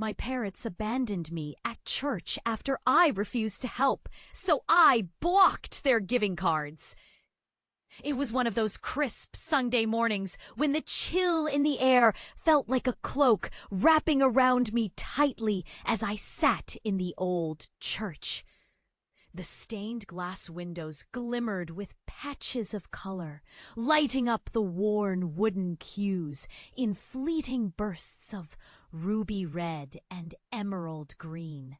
My parents abandoned me at church after I refused to help, so I blocked their giving cards. It was one of those crisp Sunday mornings when the chill in the air felt like a cloak wrapping around me tightly as I sat in the old church. The stained glass windows glimmered with patches of color, lighting up the worn wooden cues in fleeting bursts of ruby red and emerald green.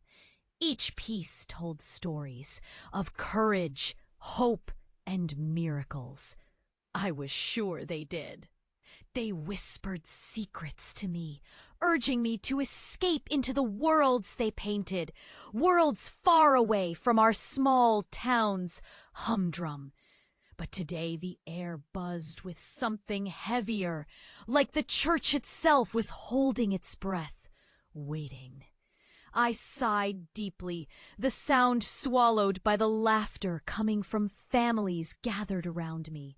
Each piece told stories of courage, hope, and miracles. I was sure they did. They whispered secrets to me, urging me to escape into the worlds they painted, worlds far away from our small town's humdrum. But today the air buzzed with something heavier, like the church itself was holding its breath, waiting. I sighed deeply, the sound swallowed by the laughter coming from families gathered around me.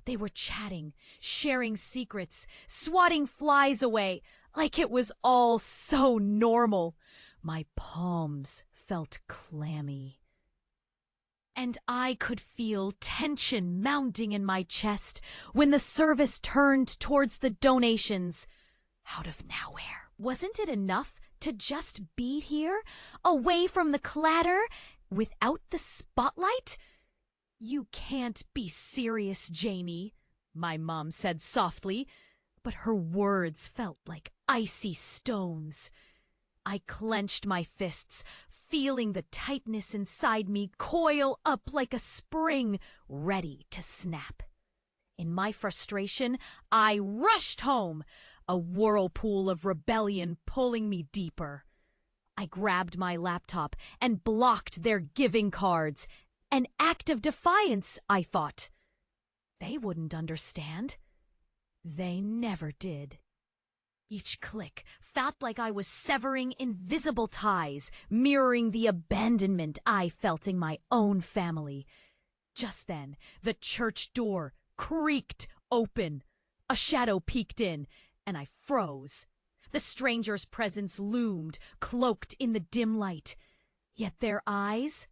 They were chatting, sharing secrets, swatting flies away, like it was all so normal. My palms felt clammy. And I could feel tension mounting in my chest when the service turned towards the donations. Out of nowhere. Wasn't it enough to just be here, away from the clatter, without the spotlight? You can't be serious, Jamie, my mom said softly, but her words felt like icy stones. I clenched my fists, feeling the tightness inside me coil up like a spring, ready to snap. In my frustration, I rushed home, a whirlpool of rebellion pulling me deeper. I grabbed my laptop and blocked their giving cards. An act of defiance, I thought. They wouldn't understand. They never did. Each click felt like I was severing invisible ties, mirroring the abandonment I felt in my own family. Just then, the church door creaked open. A shadow peeked in, and I froze. The stranger's presence loomed, cloaked in the dim light. Yet their eyes,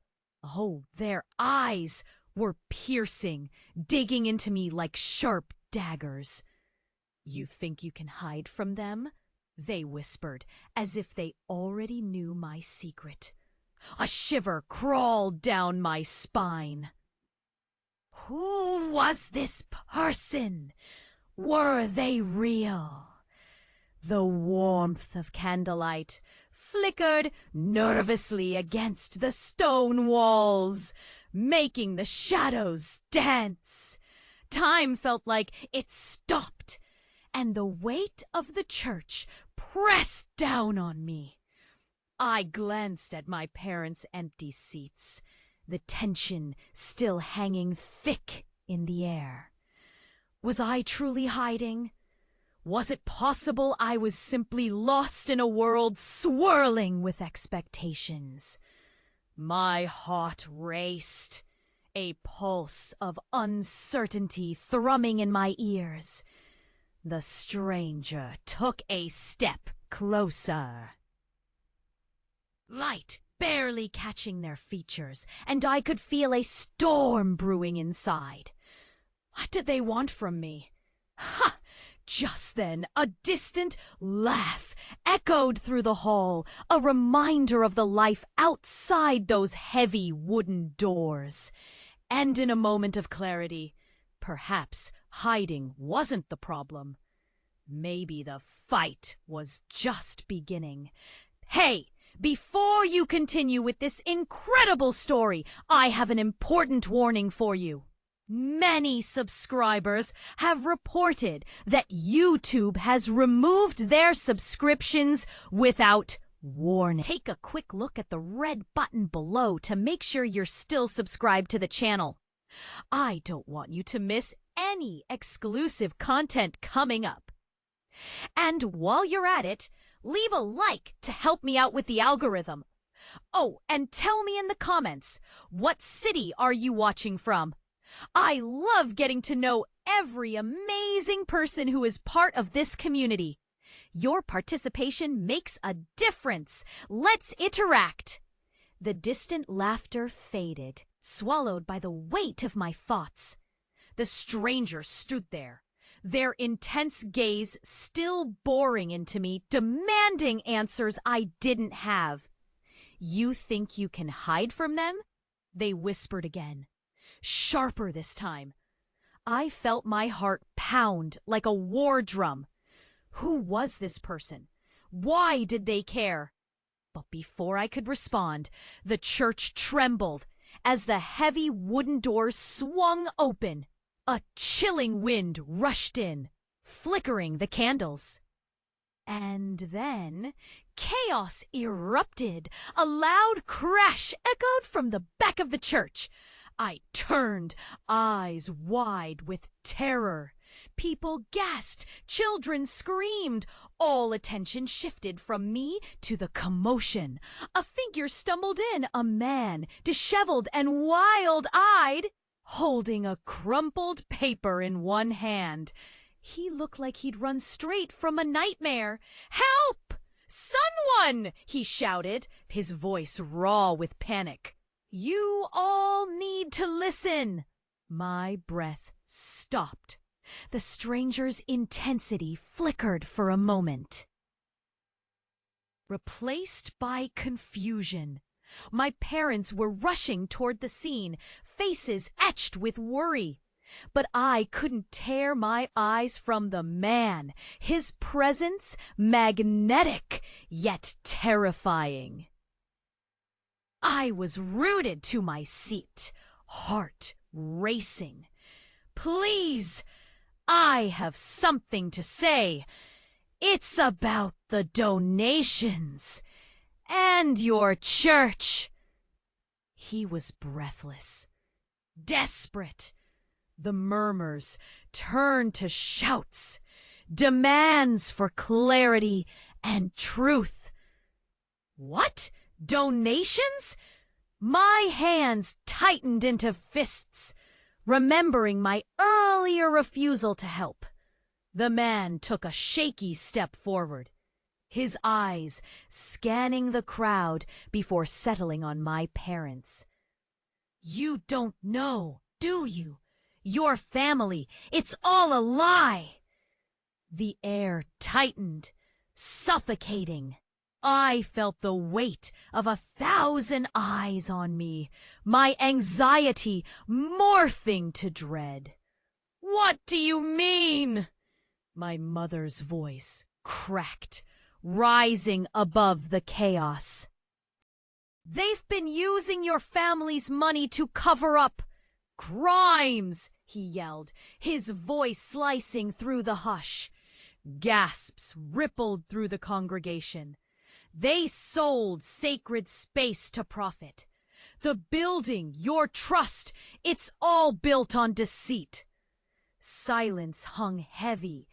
their eyes were piercing, digging into me like sharp daggers. You think you can hide from them? They whispered, as if they already knew my secret. A shiver crawled down my spine. Who was this person? Were they real? The warmth of candlelight flickered nervously against the stone walls, making the shadows dance. Time felt like it stopped, and the weight of the church pressed down on me. I glanced at my parents' empty seats, the tension still hanging thick in the air. Was I truly hiding? Was it possible I was simply lost in a world swirling with expectations? My heart raced, a pulse of uncertainty thrumming in my ears. The stranger took a step closer. Light barely catching their features, and I could feel a storm brewing inside. What did they want from me? Ha! Just then, a distant laugh echoed through the hall, a reminder of the life outside those heavy wooden doors. And in a moment of clarity, perhaps hiding wasn't the problem. Maybe the fight was just beginning. Hey! Before you continue with this incredible story, I have an important warning for you. Many subscribers have reported that YouTube has removed their subscriptions without warning. Take a quick look at the red button below to make sure you're still subscribed to the channel. I don't want you to miss any exclusive content coming up. And while you're at it, leave a like to help me out with the algorithm. Oh, and tell me in the comments, what city are you watching from? I love getting to know every amazing person who is part of this community. Your participation makes a difference. Let's interact. The distant laughter faded, swallowed by the weight of my thoughts. The strangers stood there, their intense gaze still boring into me, demanding answers I didn't have. You think you can hide from them? They whispered again, sharper this time. I felt my heart pound like a war drum. Who was this person? Why did they care? But before I could respond, the church trembled as the heavy wooden doors swung open. A chilling wind rushed in, flickering the candles. And then chaos erupted. A loud crash echoed from the back of the church. I turned, eyes wide with terror. People gasped, children screamed. All attention shifted from me to the commotion. A figure stumbled in, a man, disheveled and wild-eyed, holding a crumpled paper in one hand. He looked like he'd run straight from a nightmare. "Help! Someone!" he shouted, his voice raw with panic. "You all need to listen." My breath stopped. The stranger's intensity flickered for a moment, replaced by confusion. My parents were rushing toward the scene, faces etched with worry. But I couldn't tear my eyes from the man, his presence magnetic yet terrifying. I was rooted to my seat, heart racing. "Please, I have something to say. It's about the donations and your church." He was breathless, desperate. The murmurs turned to shouts, demands for clarity and truth. "What? Donations?" My hands tightened into fists, remembering my earlier refusal to help. The man took a shaky step forward, his eyes scanning the crowd before settling on my parents. "You don't know, do you? Your family, it's all a lie." The air tightened, suffocating. I felt the weight of 1,000 eyes on me, my anxiety morphing to dread. "What do you mean?" My mother's voice cracked, rising above the chaos. "They've been using your family's money to cover up crimes," he yelled, his voice slicing through the hush. Gasps rippled through the congregation. "They sold sacred space to profit. The building, your trust, it's all built on deceit." Silence hung heavy,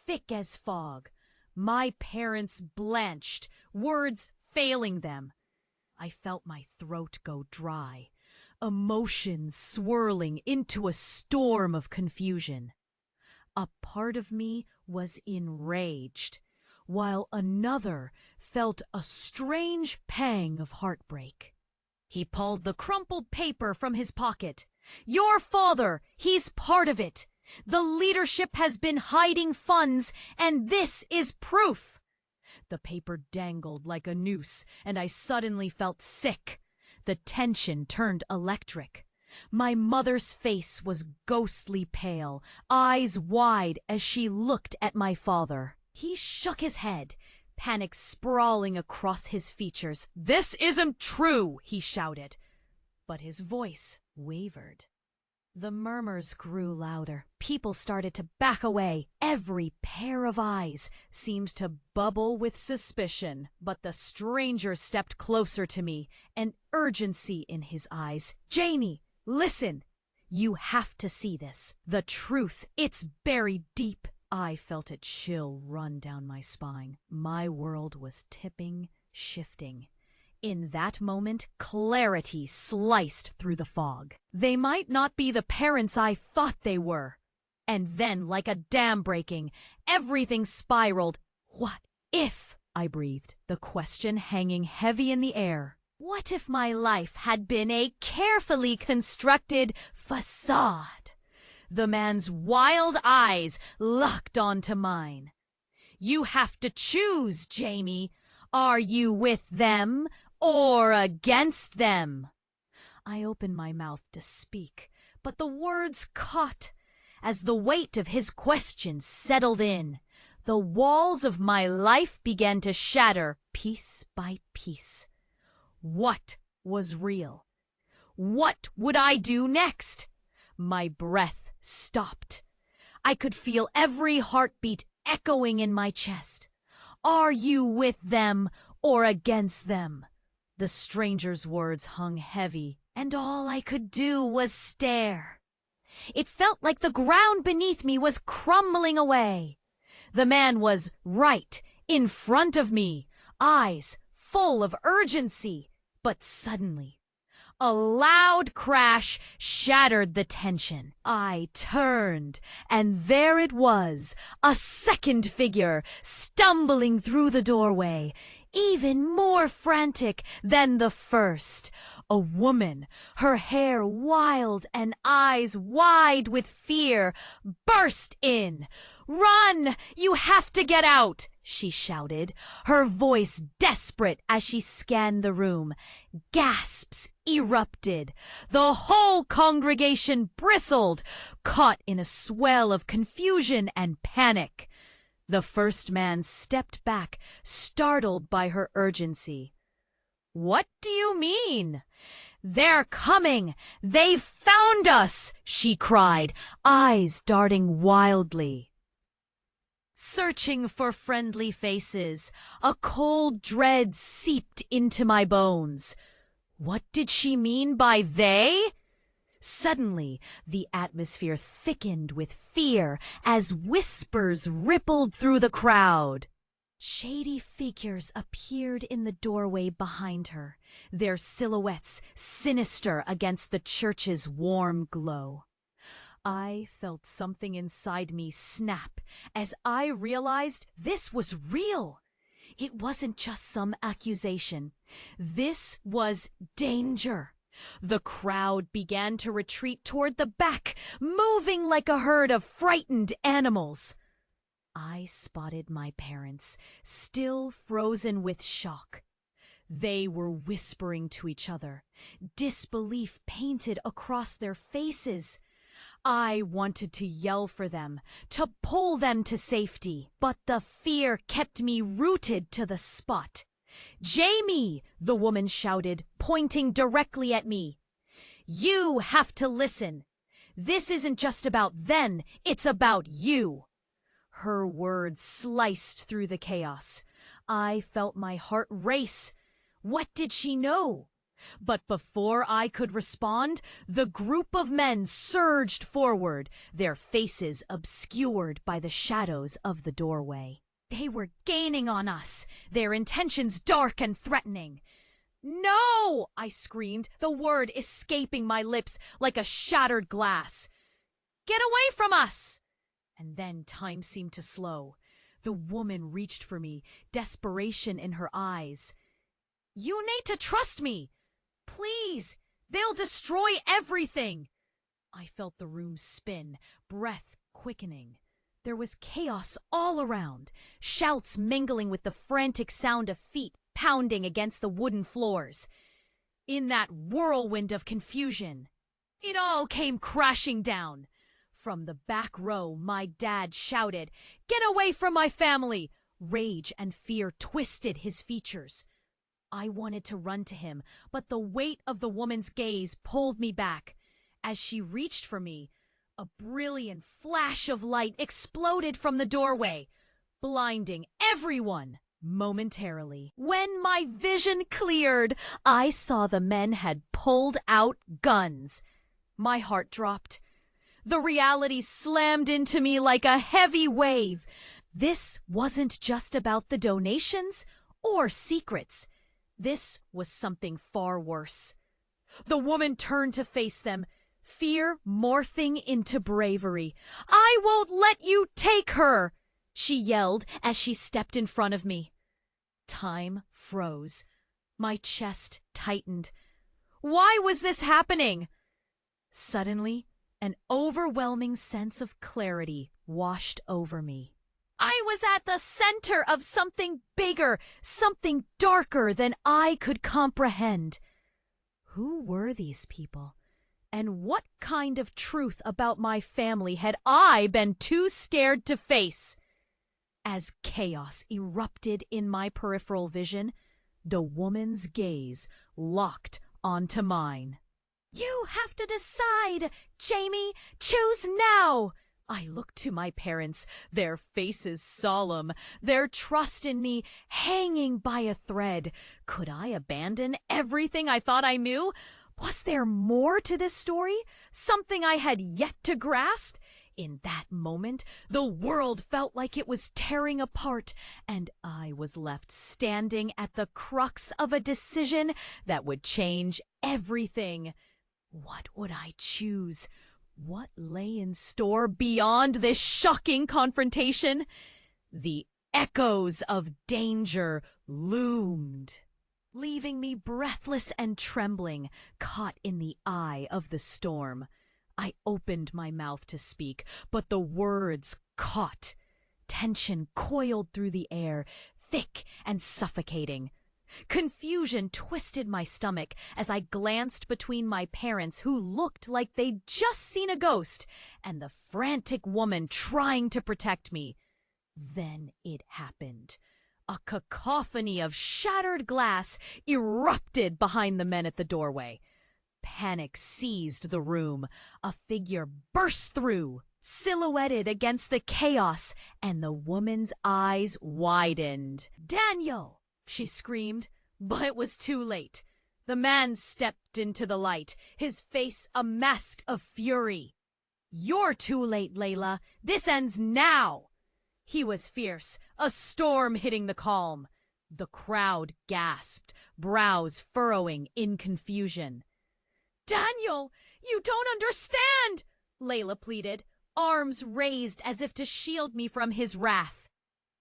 thick as fog. My parents blanched, words failing them. I felt my throat go dry, emotions swirling into a storm of confusion. A part of me was enraged, while another felt a strange pang of heartbreak. He pulled the crumpled paper from his pocket. "Your father, he's part of it. The leadership has been hiding funds, and this is proof." The paper dangled like a noose, and I suddenly felt sick. The tension turned electric. My mother's face was ghostly pale, eyes wide as she looked at my father. He shook his head, panic sprawling across his features. "This isn't true," he shouted. But his voice wavered. The murmurs grew louder. People started to back away. Every pair of eyes seemed to bubble with suspicion. But the stranger stepped closer to me, an urgency in his eyes. "Janie, listen. You have to see this. The truth, it's buried deep." I felt a chill run down my spine. My world was tipping, shifting. In that moment, clarity sliced through the fog. They might not be the parents I thought they were. And then, like a dam breaking, everything spiraled What if, I breathed, the question hanging heavy in the air. What if my life had been a carefully constructed facade? The man's wild eyes locked onto mine. You have to choose, Jamie. Are you with them or against them? I opened my mouth to speak, but the words caught. As the weight of his question settled in, the walls of my life began to shatter piece by piece. What was real? What would I do next? My breath stopped. I could feel every heartbeat echoing in my chest. Are you with them or against them? The stranger's words hung heavy, and all I could do was stare. It felt like the ground beneath me was crumbling away. The man was right in front of me, eyes full of urgency. But suddenly, a loud crash shattered the tension. I turned, and there it was, a second figure stumbling through the doorway, even more frantic than the first. A woman, her hair wild and eyes wide with fear, burst in. "Run! You have to get out!" she shouted, her voice desperate as she scanned the room. Gasps erupted. The whole congregation bristled, caught in a swell of confusion and panic. The first man stepped back, startled by her urgency. "What do you mean?" "They're coming! They've found us!" she cried, eyes darting wildly. Searching for friendly faces, a cold dread seeped into my bones. What did she mean by they? Suddenly, the atmosphere thickened with fear as whispers rippled through the crowd. Shady figures appeared in the doorway behind her, their silhouettes sinister against the church's warm glow. I felt something inside me snap as I realized this was real. It wasn't just some accusation. This was danger. The crowd began to retreat toward the back, moving like a herd of frightened animals. I spotted my parents, still frozen with shock. They were whispering to each other, disbelief painted across their faces. I wanted to yell for them, to pull them to safety, but the fear kept me rooted to the spot. "Jamie!" the woman shouted, pointing directly at me. "You have to listen. This isn't just about them, it's about you." Her words sliced through the chaos. I felt my heart race. What did she know? But before I could respond, the group of men surged forward, their faces obscured by the shadows of the doorway. They were gaining on us, their intentions dark and threatening. "No!" I screamed, the word escaping my lips like a shattered glass. "Get away from us!" And then time seemed to slow. The woman reached for me, desperation in her eyes. "You need to trust me! Please! They'll destroy everything!" I felt the room spin, breath quickening. There was chaos all around, shouts mingling with the frantic sound of feet pounding against the wooden floors. In that whirlwind of confusion, it all came crashing down. From the back row, my dad shouted, "Get away from my family!" Rage and fear twisted his features. I wanted to run to him, but the weight of the woman's gaze pulled me back. As she reached for me, a brilliant flash of light exploded from the doorway, blinding everyone momentarily. When my vision cleared, I saw the men had pulled out guns. My heart dropped. The reality slammed into me like a heavy wave. This wasn't just about the donations or secrets. This was something far worse. The woman turned to face them, fear morphing into bravery. "I won't let you take her!" she yelled as she stepped in front of me. Time froze. My chest tightened. Why was this happening? Suddenly, an overwhelming sense of clarity washed over me. I was at the center of something bigger, something darker than I could comprehend. Who were these people? And what kind of truth about my family had I been too scared to face? As chaos erupted in my peripheral vision, the woman's gaze locked onto mine. You have to decide, Jamie. Choose now. I looked to my parents, their faces solemn, their trust in me hanging by a thread. Could I abandon everything I thought I knew? Was there more to this story? Something I had yet to grasp? In that moment, the world felt like it was tearing apart, and I was left standing at the crux of a decision that would change everything. What would I choose? What lay in store beyond this shocking confrontation? The echoes of danger loomed, leaving me breathless and trembling, caught in the eye of the storm. I opened my mouth to speak, but the words caught. Tension coiled through the air, thick and suffocating. Confusion twisted my stomach as I glanced between my parents, who looked like they'd just seen a ghost, and the frantic woman trying to protect me. Then it happened. A cacophony of shattered glass erupted behind the men at the doorway. Panic seized the room. A figure burst through, silhouetted against the chaos, and the woman's eyes widened. "Daniel!" she screamed, but it was too late. The man stepped into the light, his face a mask of fury. "You're too late, Layla. This ends now." He was fierce, a storm hitting the calm. The crowd gasped, brows furrowing in confusion. "Daniel, you don't understand," Layla pleaded, arms raised as if to shield me from his wrath.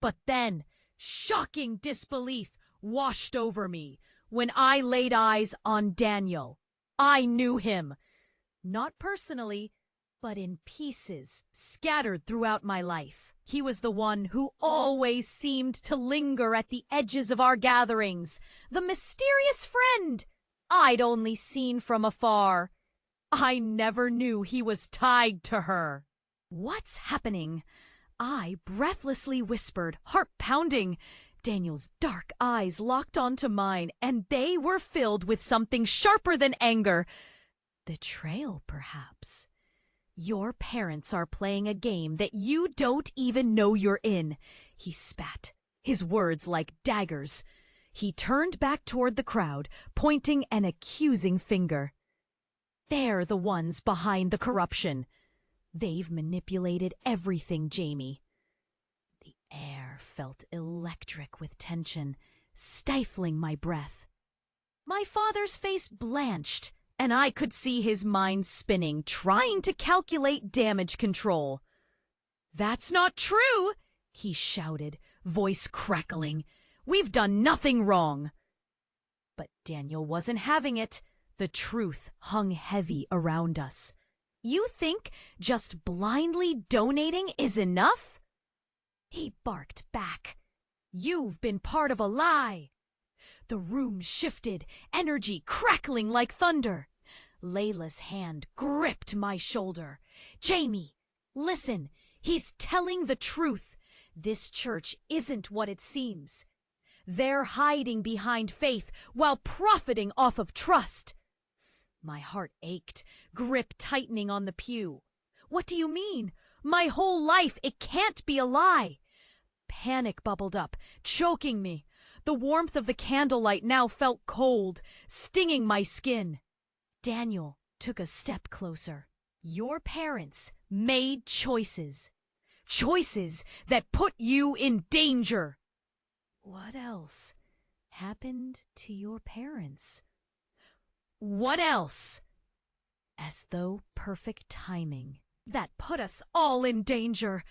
But then, shocking disbelief washed over me when I laid eyes on Daniel. I knew him, not personally, but in pieces scattered throughout my life. He was the one who always seemed to linger at the edges of our gatherings, the mysterious friend I'd only seen from afar. I never knew he was tied to her. "What's happening?" I breathlessly whispered, heart pounding. Daniel's dark eyes locked onto mine, and they were filled with something sharper than anger. Betrayal, perhaps. "Your parents are playing a game that you don't even know you're in," he spat, his words like daggers. He turned back toward the crowd, pointing an accusing finger. "They're the ones behind the corruption. They've manipulated everything, Jamie." The air felt electric with tension, stifling my breath. My father's face blanched, and I could see his mind spinning, trying to calculate damage control. "That's not true," he shouted, voice crackling. "We've done nothing wrong." But Daniel wasn't having it. The truth hung heavy around us. "You think just blindly donating is enough?" He barked back. "You've been part of a lie." The room shifted, energy crackling like thunder. Layla's hand gripped my shoulder. "Jamie, listen, he's telling the truth. This church isn't what it seems. They're hiding behind faith while profiting off of trust." My heart ached, grip tightening on the pew. "What do you mean? My whole life, it can't be a lie." Panic bubbled up, choking me. The warmth of the candlelight now felt cold, stinging my skin. Daniel took a step closer. "Your parents made choices. Choices that put you in danger." "What else happened to your parents?" "What else?" As though perfect timing. "That put us all in danger."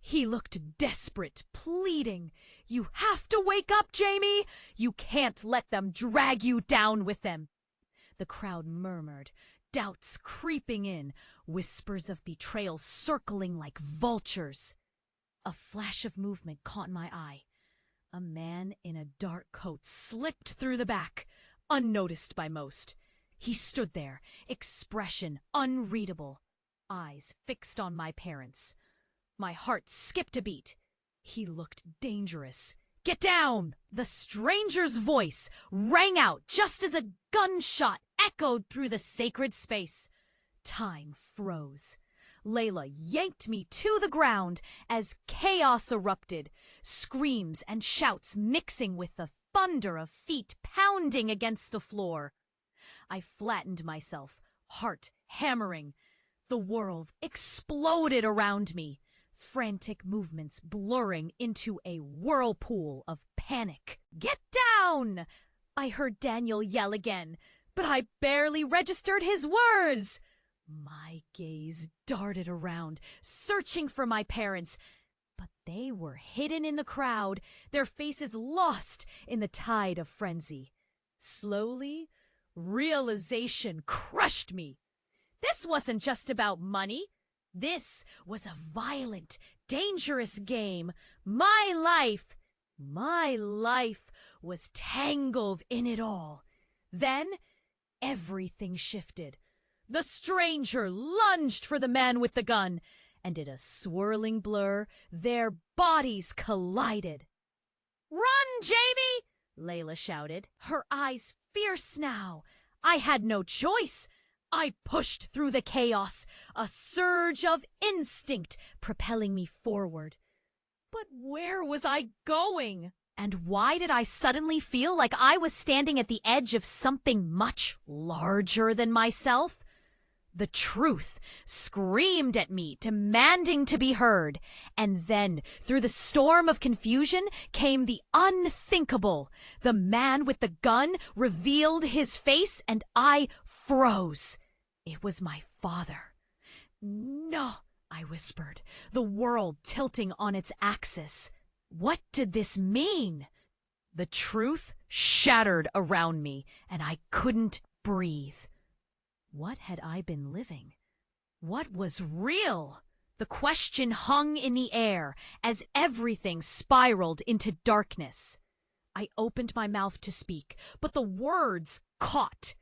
He looked desperate, pleading. "You have to wake up, Jamie! You can't let them drag you down with them!" The crowd murmured, doubts creeping in, whispers of betrayal circling like vultures. A flash of movement caught my eye. A man in a dark coat slipped through the back, unnoticed by most. He stood there, expression unreadable, eyes fixed on my parents. My heart skipped a beat. He looked dangerous. "Get down!" The stranger's voice rang out just as a gunshot echoed through the sacred space. Time froze. Layla yanked me to the ground as chaos erupted, screams and shouts mixing with the thunder of feet pounding against the floor. I flattened myself, heart hammering. The world exploded around me, frantic movements blurring into a whirlpool of panic. "Get down!" I heard Daniel yell again, but I barely registered his words. My gaze darted around, searching for my parents, but they were hidden in the crowd, their faces lost in the tide of frenzy. Slowly, realization crushed me. This wasn't just about money. This was a violent, dangerous game. My life was tangled in it all. Then, everything shifted. The stranger lunged for the man with the gun, and in a swirling blur, their bodies collided. "Run, Jamie!" Layla shouted, her eyes fierce now. I had no choice. I pushed through the chaos, a surge of instinct propelling me forward. But where was I going? And why did I suddenly feel like I was standing at the edge of something much larger than myself? The truth screamed at me, demanding to be heard. And then, through the storm of confusion, came the unthinkable. The man with the gun revealed his face, and I froze. It was my father. "No," I whispered, the world tilting on its axis. What did this mean? The truth shattered around me, and I couldn't breathe. What had I been living? What was real? The question hung in the air as everything spiraled into darkness. I opened my mouth to speak, but the words caught.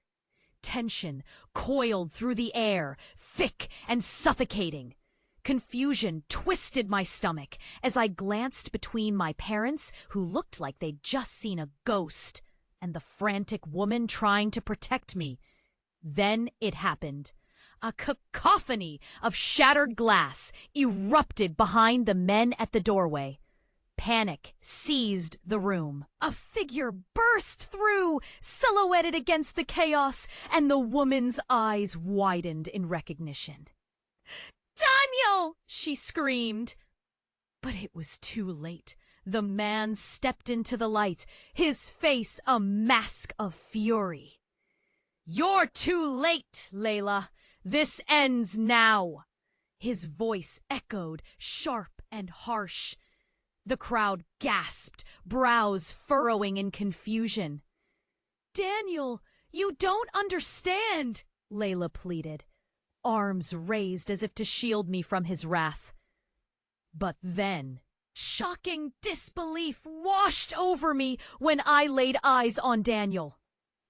Tension coiled through the air, thick and suffocating. Confusion twisted my stomach as I glanced between my parents, who looked like they'd just seen a ghost, and the frantic woman trying to protect me. Then it happened. A cacophony of shattered glass erupted behind the men at the doorway. Panic seized the room. A figure burst through, silhouetted against the chaos, and the woman's eyes widened in recognition. "Daniel!" she screamed. But it was too late. The man stepped into the light, his face a mask of fury. "You're too late, Layla. This ends now." His voice echoed, sharp and harsh. The crowd gasped, brows furrowing in confusion. "Daniel, you don't understand," Layla pleaded, arms raised as if to shield me from his wrath. But then, shocking disbelief washed over me when I laid eyes on Daniel.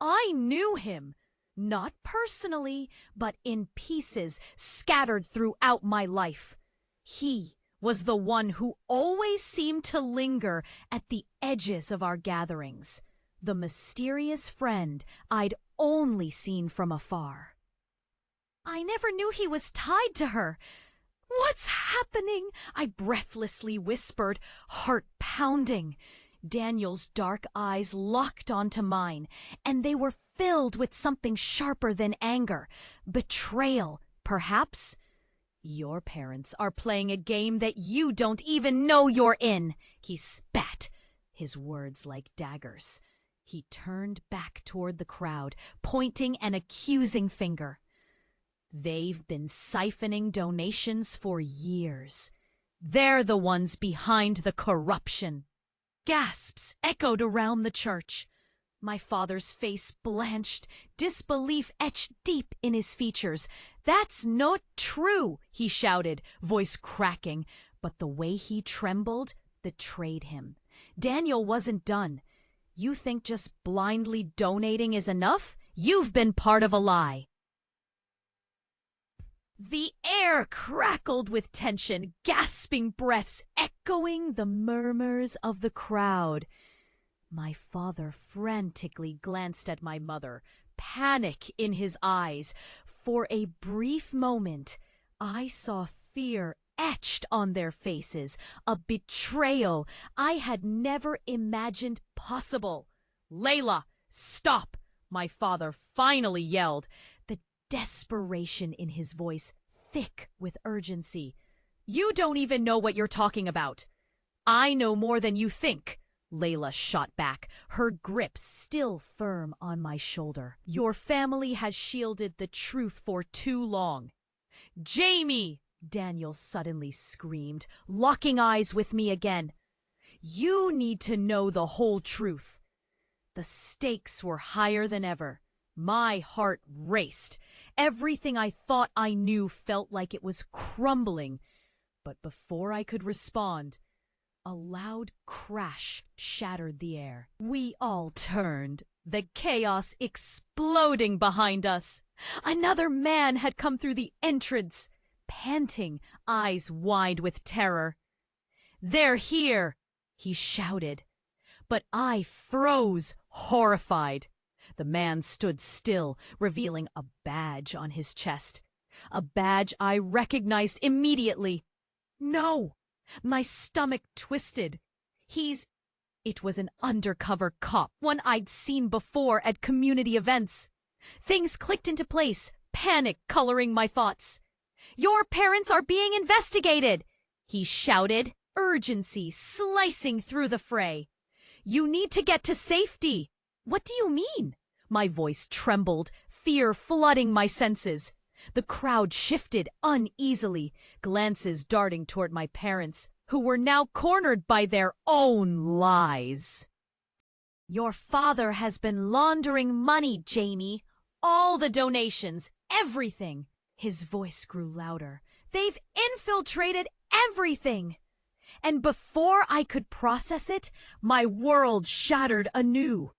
I knew him. Not personally, but in pieces scattered throughout my life. He was the one who always seemed to linger at the edges of our gatherings, the mysterious friend I'd only seen from afar. "I never knew he was tied to her. What's happening?" I breathlessly whispered, heart pounding. Daniel's dark eyes locked onto mine, and they were filled with something sharper than anger. Betrayal, perhaps? "Your parents are playing a game that you don't even know you're in," he spat, his words like daggers. He turned back toward the crowd, pointing an accusing finger. "They've been siphoning donations for years. They're the ones behind the corruption. Gasps echoed around the church. My father's face blanched, disbelief etched deep in his features. "That's not true," he shouted, voice cracking, but the way he trembled betrayed him. Daniel wasn't done. "You think just blindly donating is enough? You've been part of a lie." The air crackled with tension, gasping breaths echoing the murmurs of the crowd. My father frantically glanced at my mother, panic in his eyes. For a brief moment, I saw fear etched on their faces, a betrayal I had never imagined possible. "Layla, stop!" my father finally yelled, the desperation in his voice thick with urgency. "You don't even know what you're talking about." "I know more than you think," Layla shot back, her grip still firm on my shoulder. "Your family has shielded the truth for too long." "Jamie!" Daniel suddenly screamed, locking eyes with me again. "You need to know the whole truth." The stakes were higher than ever. My heart raced. Everything I thought I knew felt like it was crumbling. But before I could respond, a loud crash shattered the air. We all turned, the chaos exploding behind us. Another man had come through the entrance, panting, eyes wide with terror. "They're here!" he shouted. But I froze, horrified. The man stood still, revealing a badge on his chest. A badge I recognized immediately. "No!" My stomach twisted. It was an undercover cop, one I'd seen before at community events. Things clicked into place, panic coloring my thoughts. "Your parents are being investigated!" he shouted, urgency slicing through the fray. "You need to get to safety." "What do you mean?" My voice trembled, fear flooding my senses. The crowd shifted uneasily, glances darting toward my parents, who were now cornered by their own lies. "Your father has been laundering money, Jamie. All the donations, everything." His voice grew louder. "They've infiltrated everything." And before I could process it, my world shattered anew.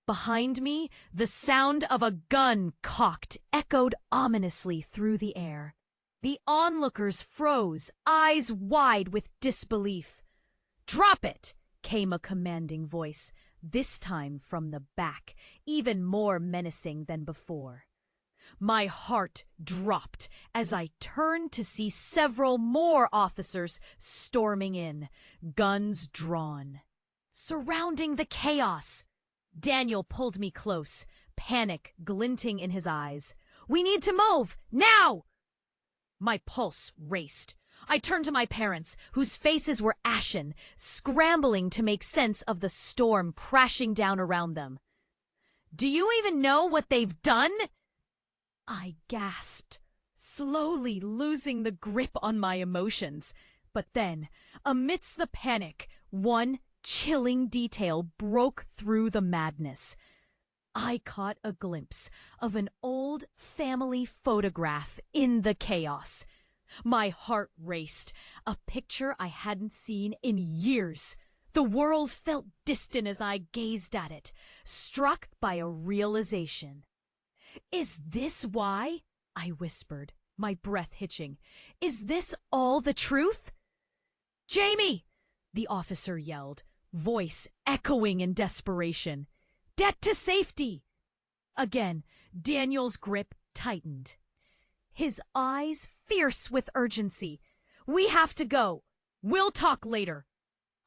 Behind me, the sound of a gun cocked echoed ominously through the air. The onlookers froze, eyes wide with disbelief. "Drop it!" came a commanding voice, this time from the back, even more menacing than before. My heart dropped as I turned to see several more officers storming in, guns drawn. Surrounding the chaos, Daniel pulled me close, panic glinting in his eyes. "We need to move, now!" My pulse raced. I turned to my parents, whose faces were ashen, scrambling to make sense of the storm crashing down around them. "Do you even know what they've done?" I gasped, slowly losing the grip on my emotions. But then, amidst the panic, one chilling detail broke through the madness. I caught a glimpse of an old family photograph in the chaos. My heart raced, a picture I hadn't seen in years. The world felt distant as I gazed at it, struck by a realization. "Is this why?" I whispered, my breath hitching. "Is this all the truth?" "Jamie!" the officer yelled, voice echoing in desperation. "Get to safety!" Again, Daniel's grip tightened. His eyes fierce with urgency. "We have to go. We'll talk later."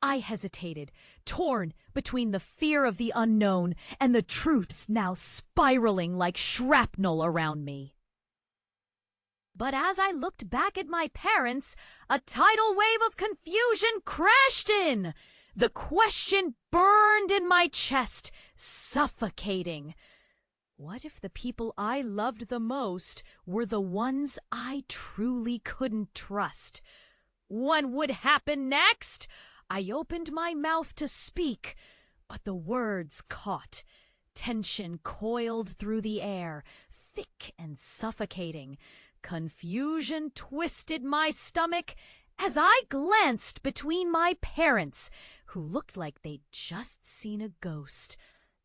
I hesitated, torn between the fear of the unknown and the truths now spiraling like shrapnel around me. But as I looked back at my parents, a tidal wave of confusion crashed in. The question burned in my chest, suffocating. What if the people I loved the most were the ones I truly couldn't trust? What would happen next? I opened my mouth to speak, but the words caught. Tension coiled through the air, thick and suffocating. Confusion twisted my stomach as I glanced between my parents, who looked like they'd just seen a ghost,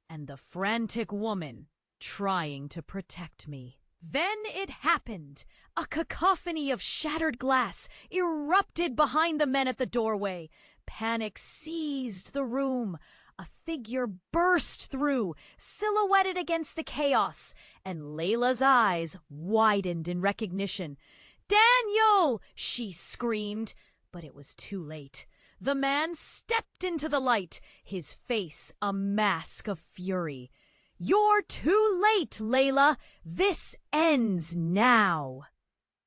and the frantic woman trying to protect me. Then it happened. A cacophony of shattered glass erupted behind the men at the doorway. Panic seized the room. A figure burst through, silhouetted against the chaos, and Layla's eyes widened in recognition. "Daniel!" she screamed, but it was too late. The man stepped into the light, his face a mask of fury. "You're too late, Layla. This ends now."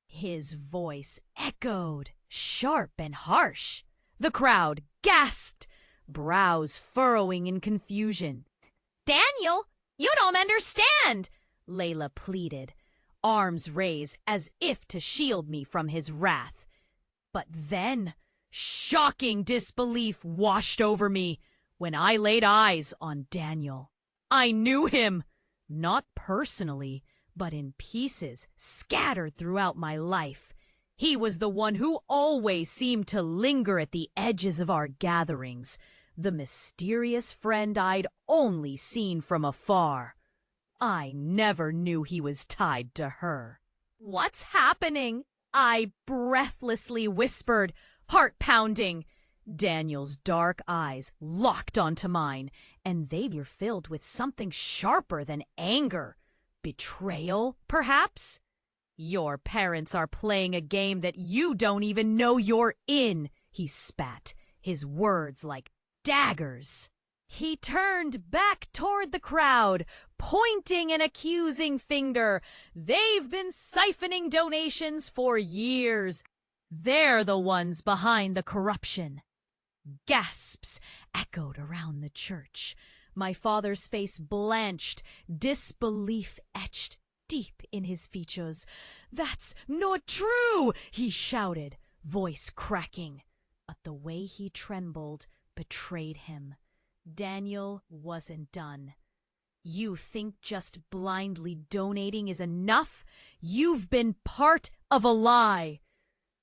His voice echoed, sharp and harsh. The crowd gasped, brows furrowing in confusion. "Daniel, you don't understand," Layla pleaded, arms raised as if to shield me from his wrath. But then, shocking disbelief washed over me when I laid eyes on Daniel. I knew him, not personally, but in pieces scattered throughout my life. He was the one who always seemed to linger at the edges of our gatherings, the mysterious friend I'd only seen from afar. I never knew he was tied to her. "What's happening?" I breathlessly whispered, heart pounding. Daniel's dark eyes locked onto mine, and they were filled with something sharper than anger. Betrayal, perhaps? "Your parents are playing a game that you don't even know you're in," he spat, his words like daggers. He turned back toward the crowd, pointing an accusing finger. "They've been siphoning donations for years. They're the ones behind the corruption." Gasps echoed around the church. My father's face blanched, disbelief etched deep in his features. "That's not true!" he shouted, voice cracking. But the way he trembled betrayed him. Daniel wasn't done. "You think just blindly donating is enough? You've been part of a lie."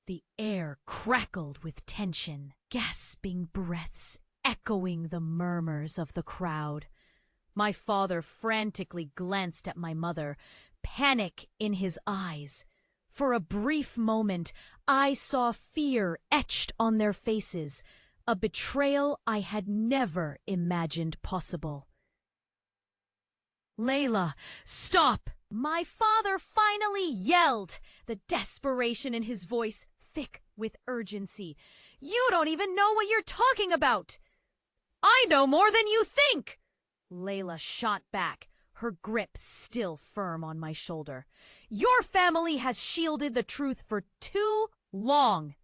The air crackled with tension, gasping breaths echoing the murmurs of the crowd. My father frantically glanced at my mother, panic in his eyes. For a brief moment, I saw fear etched on their faces, a betrayal I had never imagined possible. "Layla, stop!" my father finally yelled, the desperation in his voice thick with urgency. "You don't even know what you're talking about." "I know more than you think!" Layla shot back, her grip still firm on my shoulder. "Your family has shielded the truth for too long."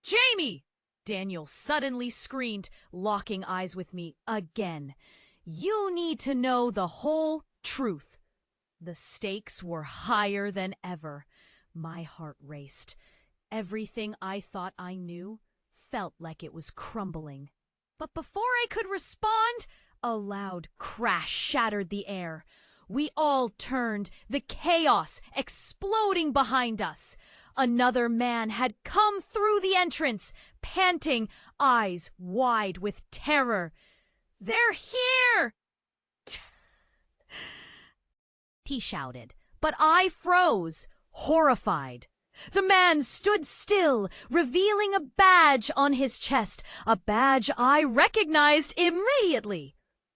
"Jamie!" Daniel suddenly screamed, locking eyes with me again. "You need to know the whole truth." The stakes were higher than ever. My heart raced. Everything I thought I knew felt like it was crumbling. But before I could respond, a loud crash shattered the air. We all turned, the chaos exploding behind us. Another man had come through the entrance, panting, eyes wide with terror. "They're here!" he shouted, but I froze, horrified. The man stood still, revealing a badge on his chest, a badge I recognized immediately.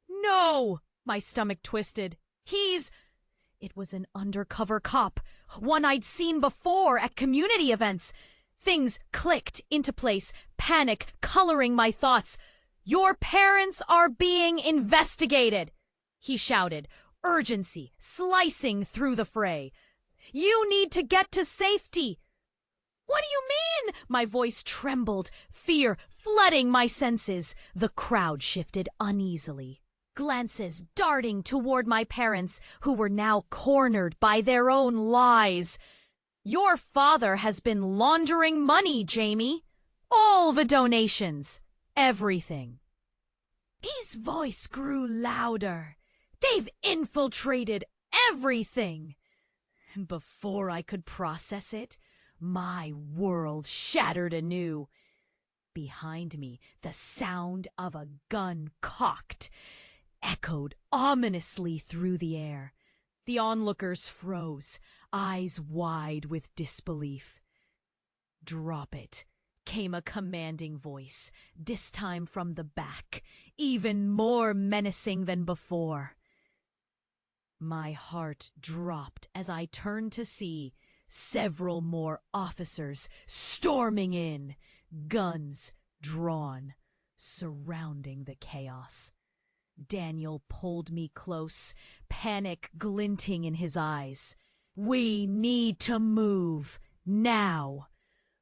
"No!" My stomach twisted. It was an undercover cop, one I'd seen before at community events. Things clicked into place, panic coloring my thoughts. "Your parents are being investigated!" he shouted, urgency slicing through the fray. "You need to get to safety." "What do you mean?" My voice trembled, fear flooding my senses. The crowd shifted uneasily, glances darting toward my parents, who were now cornered by their own lies. "Your father has been laundering money, Jamie," All the donations. Everything. His voice grew louder. They've infiltrated everything. Before I could process it, my world shattered anew. Behind me, the sound of a gun cocked echoed ominously through the air. The onlookers froze, eyes wide with disbelief. "Drop it," came a commanding voice, this time from the back, even more menacing than before. My heart dropped as I turned to see several more officers storming in, guns drawn, surrounding the chaos. Daniel pulled me close, panic glinting in his eyes. "We need to move, now."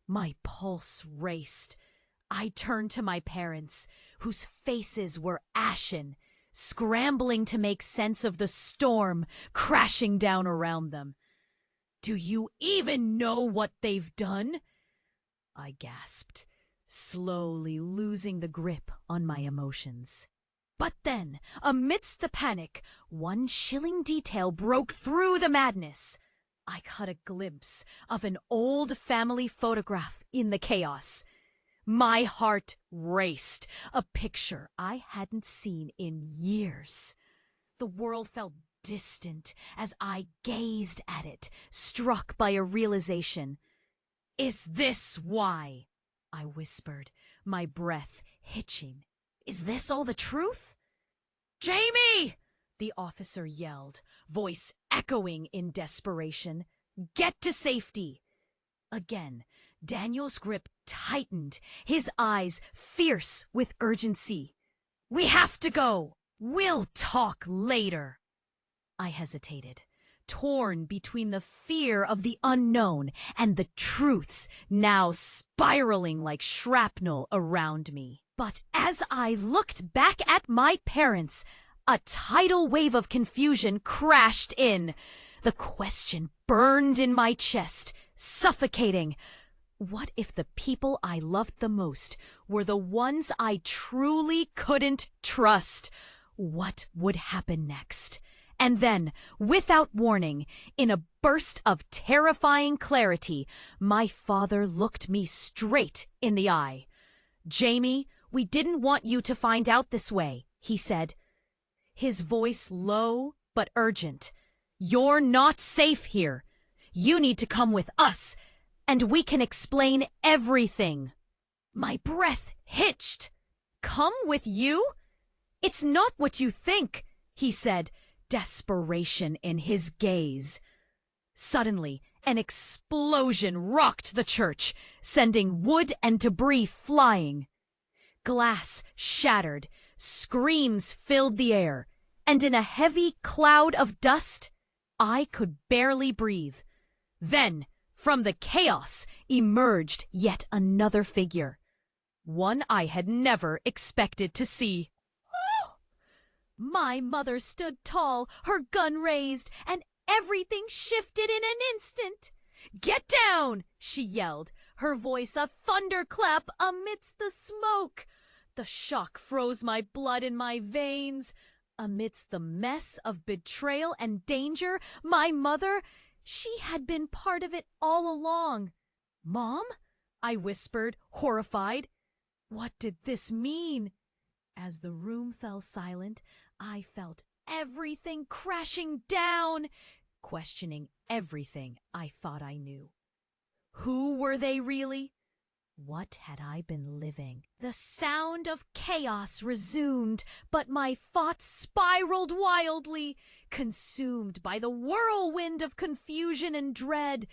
My pulse raced. I turned to my parents, whose faces were ashen, scrambling to make sense of the storm crashing down around them. "Do you even know what they've done?" I gasped, slowly losing the grip on my emotions. But then, amidst the panic, one chilling detail broke through the madness. I caught a glimpse of an old family photograph in the chaos. My heart raced, a picture I hadn't seen in years. The world felt distant as I gazed at it, struck by a realization. "Is this why?" I whispered, my breath hitching. "Is this all the truth?" "Jamie!" the officer yelled, voice echoing in desperation. "Get to safety!" Again, Daniel's grip tightened, his eyes fierce with urgency. "We have to go! We'll talk later!" I hesitated, torn between the fear of the unknown and the truths now spiraling like shrapnel around me. But as I looked back at my parents, a tidal wave of confusion crashed in. The question burned in my chest, suffocating. What if the people I loved the most were the ones I truly couldn't trust? What would happen next? And then, without warning, in a burst of terrifying clarity, my father looked me straight in the eye. "Jamie, we didn't want you to find out this way," he said, his voice low but urgent. "You're not safe here. You need to come with us, and we can explain everything." My breath hitched. "Come with you? It's not what you think," he said, desperation in his gaze. Suddenly, an explosion rocked the church, sending wood and debris flying. Glass shattered, screams filled the air, and in a heavy cloud of dust, I could barely breathe. Then, from the chaos, emerged yet another figure, one I had never expected to see. My mother stood tall, her gun raised, and everything shifted in an instant. "Get down!" she yelled, her voice a thunderclap amidst the smoke. The shock froze my blood in my veins. Amidst the mess of betrayal and danger, my mother, she had been part of it all along. "Mom?" I whispered, horrified. What did this mean? As the room fell silent, I felt everything crashing down, questioning everything I thought I knew. Who were they really? What had I been living? The sound of chaos resumed, but my thoughts spiraled wildly, consumed by the whirlwind of confusion and dread.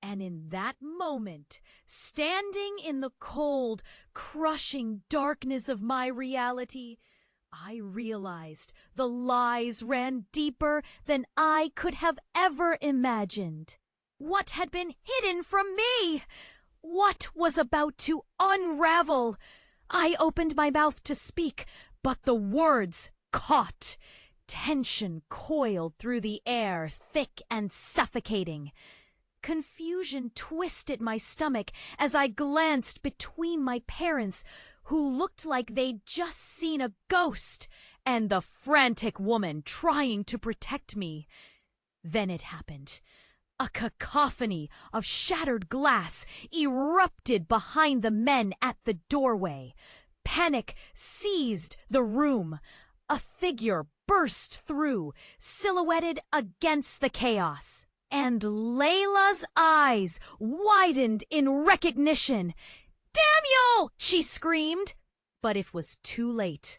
And in that moment, standing in the cold, crushing darkness of my reality, I realized the lies ran deeper than I could have ever imagined. What had been hidden from me? What was about to unravel? I opened my mouth to speak, but the words caught. Tension coiled through the air, thick and suffocating. Confusion twisted my stomach as I glanced between my parents, who looked like they'd just seen a ghost, and the frantic woman trying to protect me. Then it happened. A cacophony of shattered glass erupted behind the men at the doorway. Panic seized the room. A figure burst through, silhouetted against the chaos. And Layla's eyes widened in recognition. "Daniel!" she screamed. But it was too late.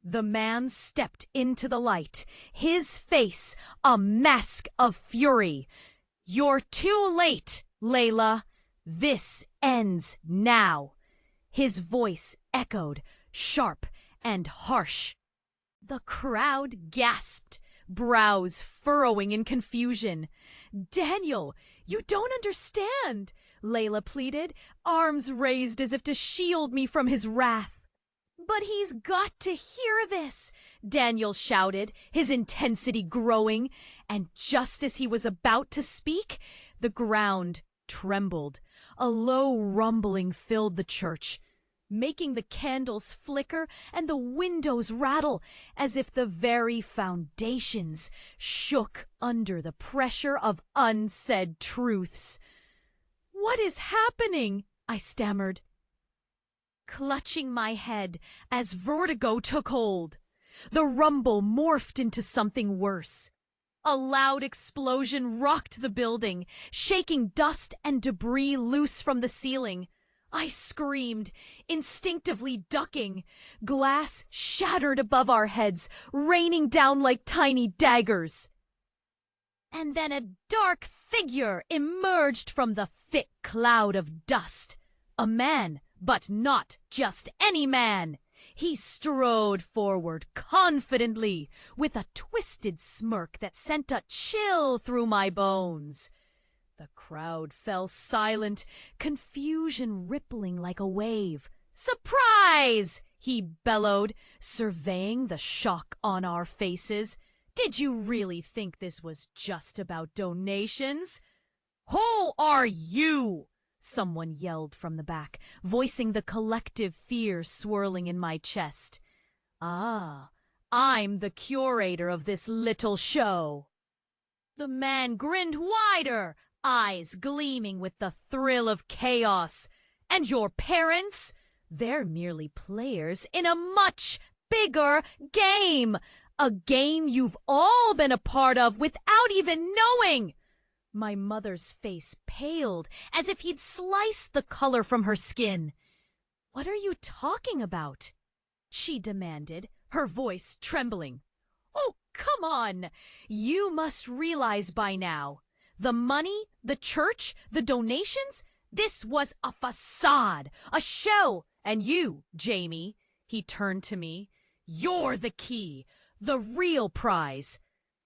The man stepped into the light, his face a mask of fury. "You're too late, Layla. This ends now." His voice echoed, sharp and harsh. The crowd gasped, brows furrowing in confusion. "Daniel, you don't understand," Layla pleaded, arms raised as if to shield me from his wrath. "But he's got to hear this," Daniel shouted, his intensity growing. And just as he was about to speak, the ground trembled. A low rumbling filled the church, making the candles flicker and the windows rattle, as if the very foundations shook under the pressure of unsaid truths. "What is happening?" I stammered, clutching my head as vertigo took hold. The rumble morphed into something worse. A loud explosion rocked the building, shaking dust and debris loose from the ceiling. I screamed, instinctively ducking. Glass shattered above our heads, raining down like tiny daggers. And then a dark figure emerged from the thick cloud of dust. A man, but not just any man. He strode forward confidently, with a twisted smirk that sent a chill through my bones. The crowd fell silent, confusion rippling like a wave. "Surprise!" he bellowed, surveying the shock on our faces. "Did you really think this was just about donations?" "Who are you?" someone yelled from the back, voicing the collective fear swirling in my chest. "Ah, I'm the curator of this little show." The man grinned wider, eyes gleaming with the thrill of chaos. "And your parents? They're merely players in a much bigger game. A game you've all been a part of without even knowing." My mother's face paled as if he'd sliced the color from her skin. "What are you talking about?" she demanded, her voice trembling. "Oh, come on! You must realize by now. The money, the church, the donations, this was a facade, a show. And you, Jamie," he turned to me, "you're the key, the real prize."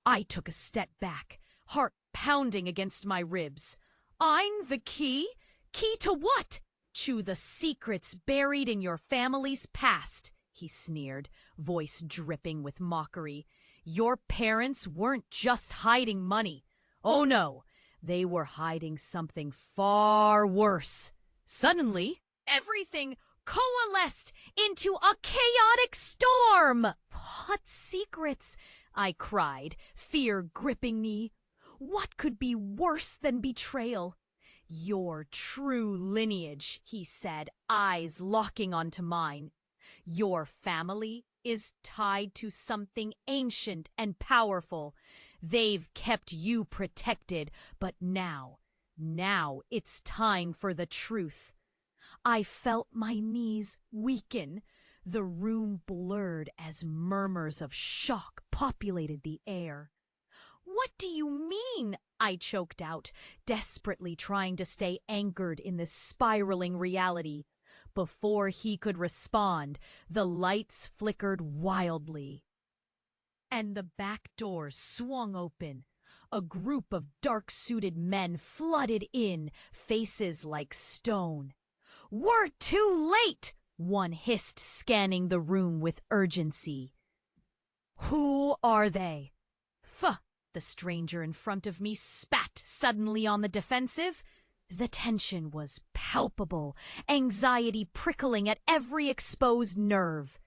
I took a step back, heart pounding against my ribs. "I'm the key? Key to what?" "To the secrets buried in your family's past," he sneered, voice dripping with mockery. "Your parents weren't just hiding money. Oh no, they were hiding something far worse." Suddenly, everything coalesced into a chaotic storm. "What secrets?" I cried, fear gripping me. What could be worse than betrayal? "Your true lineage," he said, eyes locking onto mine. "Your family is tied to something ancient and powerful. They've kept you protected, but now it's time for the truth." I felt my knees weaken. The room blurred as murmurs of shock populated the air. "What do you mean?" I choked out, desperately trying to stay anchored in this spiraling reality. Before he could respond, the lights flickered wildly, and the back door swung open. A group of dark-suited men flooded in, faces like stone. "We're too late!" one hissed, scanning the room with urgency. "Who are they?" The stranger in front of me spat, suddenly on the defensive. The tension was palpable, anxiety prickling at every exposed nerve.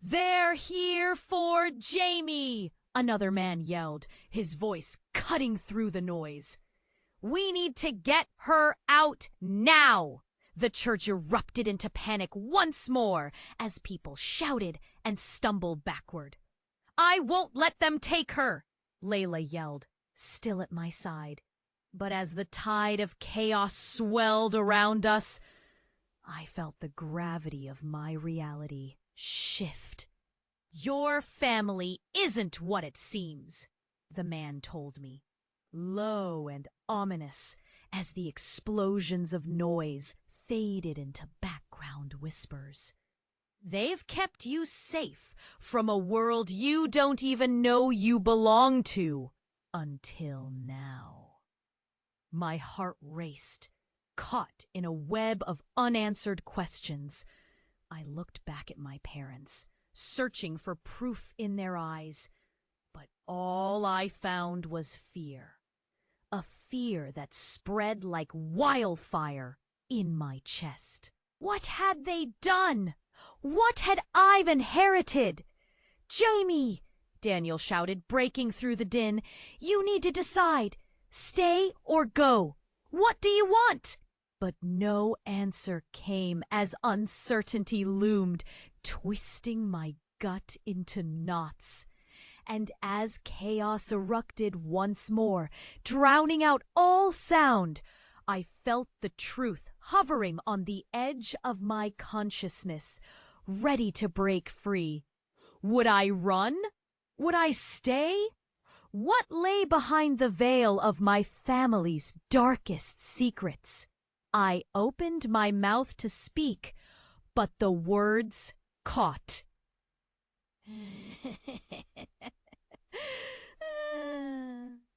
"They're here for Jamie!" another man yelled, his voice cutting through the noise. "We need to get her out now!" The church erupted into panic once more as people shouted and stumbled backward. "I won't let them take her!" Layla yelled, still at my side. But as the tide of chaos swelled around us, I felt the gravity of my reality shift. "Your family isn't what it seems," the man told me, low and ominous as the explosions of noise faded into background whispers. "They've kept you safe from a world you don't even know you belong to until now." My heart raced, caught in a web of unanswered questions. I looked back at my parents, searching for proof in their eyes, but all I found was fear. A fear that spread like wildfire in my chest. What had they done? What had I inherited? "Jamie!" Daniel shouted, breaking through the din. "You need to decide. Stay or go. What do you want?" But no answer came as uncertainty loomed, twisting my gut into knots. And as chaos erupted once more, drowning out all sound, I felt the truth hovering on the edge of my consciousness, ready to break free. Would I run? Would I stay? What lay behind the veil of my family's darkest secrets? I opened my mouth to speak, but the words caught.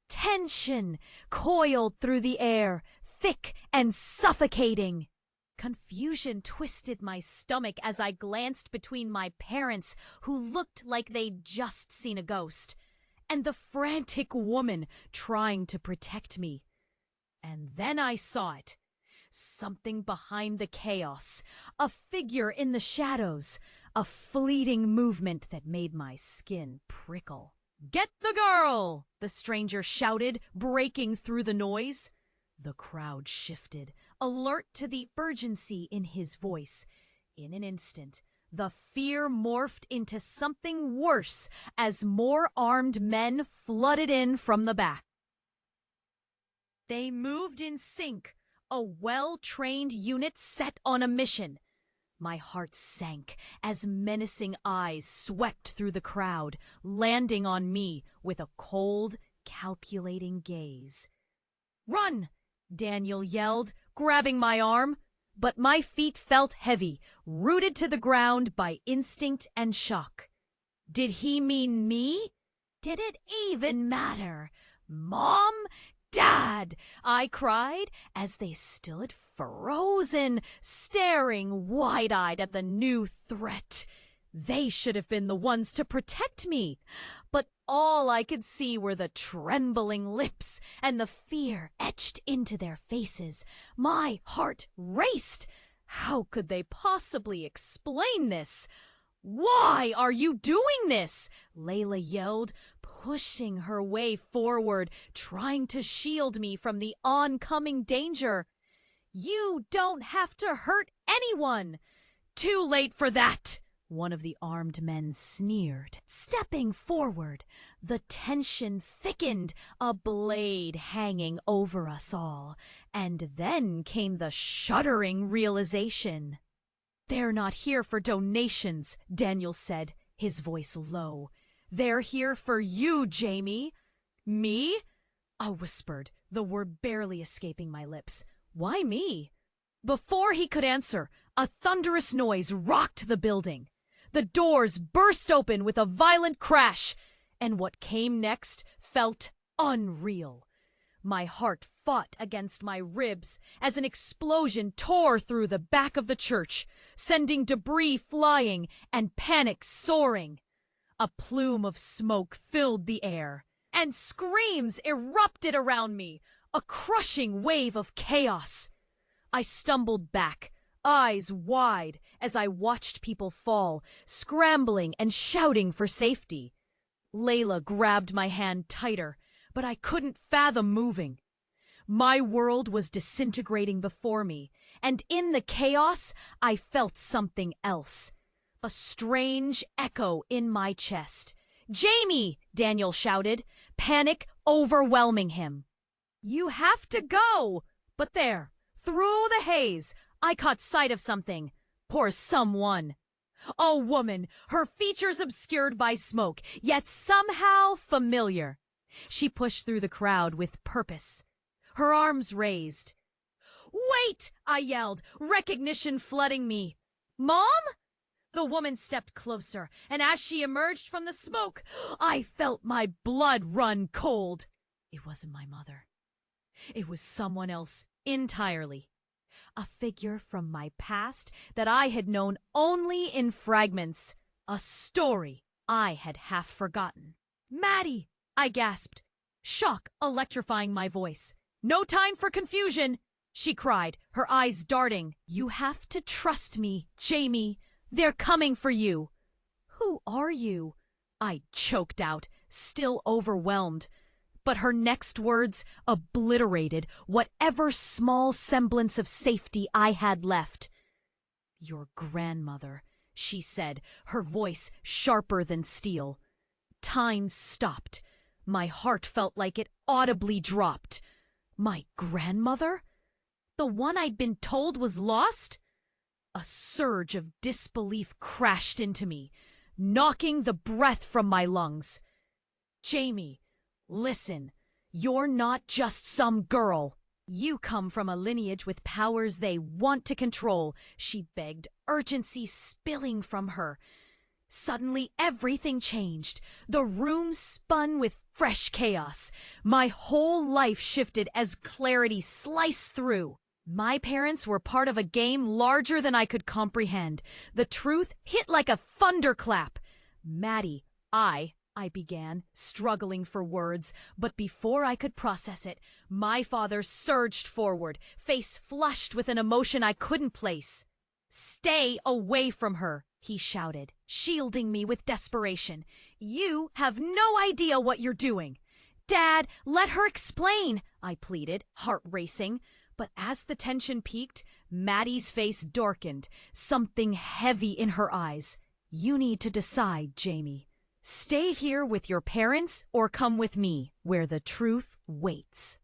Tension coiled through the air, thick and suffocating. Confusion twisted my stomach as I glanced between my parents, who looked like they'd just seen a ghost, and the frantic woman trying to protect me. And then I saw it. Something behind the chaos, a figure in the shadows, a fleeting movement that made my skin prickle. "Get the girl!" the stranger shouted, breaking through the noise. The crowd shifted, alert to the urgency in his voice. In an instant, the fear morphed into something worse as more armed men flooded in from the back. They moved in sync, a well-trained unit set on a mission. My heart sank as menacing eyes swept through the crowd, landing on me with a cold, calculating gaze. "Run!" Daniel yelled, grabbing my arm, but my feet felt heavy, rooted to the ground by instinct and shock. Did he mean me? Did it even matter? "Mom! Dad!" I cried as they stood frozen, staring wide-eyed at the new threat. They should have been the ones to protect me, but all I could see were the trembling lips and the fear etched into their faces. My heart raced. How could they possibly explain this? "Why are you doing this?" Layla yelled, pushing her way forward, trying to shield me from the oncoming danger. "You don't have to hurt anyone." "Too late for that," one of the armed men sneered, stepping forward. The tension thickened, a blade hanging over us all. And then came the shuddering realization. "They're not here for donations," Daniel said, his voice low. "They're here for you, Jamie." "Me?" I whispered, the word barely escaping my lips. "Why me?" Before he could answer, a thunderous noise rocked the building. The doors burst open with a violent crash, and what came next felt unreal. My heart fought against my ribs as an explosion tore through the back of the church, sending debris flying and panic soaring. A plume of smoke filled the air, and screams erupted around me, a crushing wave of chaos. I stumbled back, eyes wide, as I watched people fall, scrambling and shouting for safety. Layla grabbed my hand tighter, but I couldn't fathom moving. My world was disintegrating before me, and in the chaos, I felt something else. A strange echo in my chest. "Jamie!" Daniel shouted, panic overwhelming him. "You have to go!" But there, through the haze, I caught sight of something. Poor someone. A woman, her features obscured by smoke, yet somehow familiar. She pushed through the crowd with purpose, her arms raised. "Wait!" I yelled, recognition flooding me. "Mom?" The woman stepped closer, and as she emerged from the smoke, I felt my blood run cold. It wasn't my mother. It was someone else entirely. A figure from my past that I had known only in fragments. A story I had half forgotten. "Maddie!" I gasped, shock electrifying my voice. "No time for confusion!" she cried, her eyes darting. "You have to trust me, Jamie. They're coming for you." "Who are you?" I choked out, still overwhelmed. But her next words obliterated whatever small semblance of safety I had left. "Your grandmother," she said, her voice sharper than steel. Time stopped. My heart felt like it audibly dropped. My grandmother? The one I'd been told was lost? A surge of disbelief crashed into me, knocking the breath from my lungs. "Jamie, listen, you're not just some girl. You come from a lineage with powers they want to control," she begged, urgency spilling from her. Suddenly everything changed. The room spun with fresh chaos. My whole life shifted as clarity sliced through. My parents were part of a game larger than I could comprehend. The truth hit like a thunderclap. "Maddie, I began, struggling for words, but before I could process it, my father surged forward, face flushed with an emotion I couldn't place. "Stay away from her," he shouted, shielding me with desperation. "You have no idea what you're doing." "Dad, let her explain," I pleaded, heart racing. But as the tension peaked, Maddie's face darkened, something heavy in her eyes. "You need to decide, Jamie. Stay here with your parents or come with me, where the truth waits."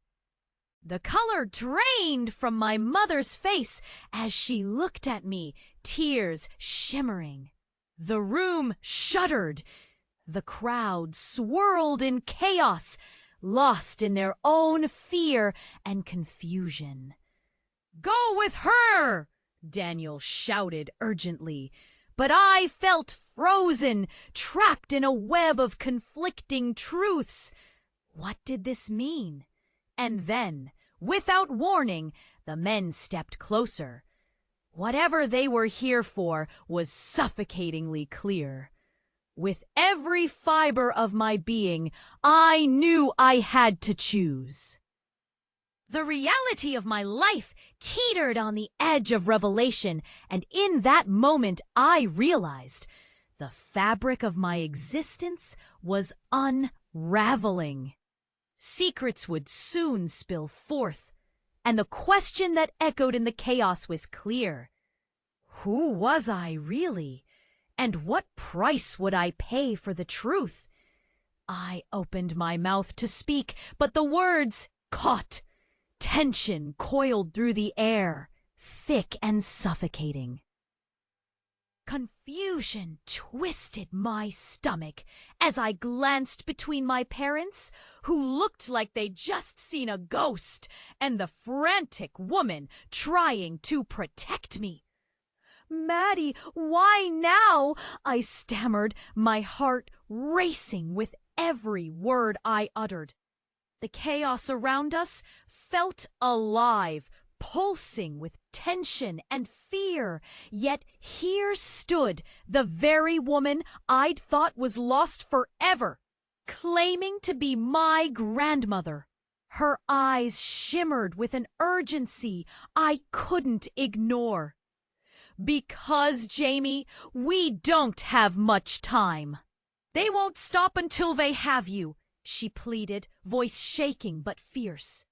The color drained from my mother's face as she looked at me, tears shimmering. The room shuddered. The crowd swirled in chaos, lost in their own fear and confusion. "Go with her!" Daniel shouted urgently. But I felt frozen, trapped in a web of conflicting truths. What did this mean? And then, without warning, the men stepped closer. Whatever they were here for was suffocatingly clear. With every fiber of my being, I knew I had to choose. The reality of my life teetered on the edge of revelation, and in that moment I realized the fabric of my existence was unraveling. Secrets would soon spill forth, and the question that echoed in the chaos was clear. Who was I really? And what price would I pay for the truth? I opened my mouth to speak, but the words caught. Tension coiled through the air, thick and suffocating. Confusion twisted my stomach as I glanced between my parents, who looked like they'd just seen a ghost, and the frantic woman trying to protect me. "Maddie, why now?" I stammered, my heart racing with every word I uttered. The chaos around us felt alive, pulsing with tension and fear. Yet here stood the very woman I'd thought was lost forever, claiming to be my grandmother. Her eyes shimmered with an urgency I couldn't ignore. "Because, Jamie, we don't have much time. They won't stop until they have you," she pleaded, voice shaking but fierce.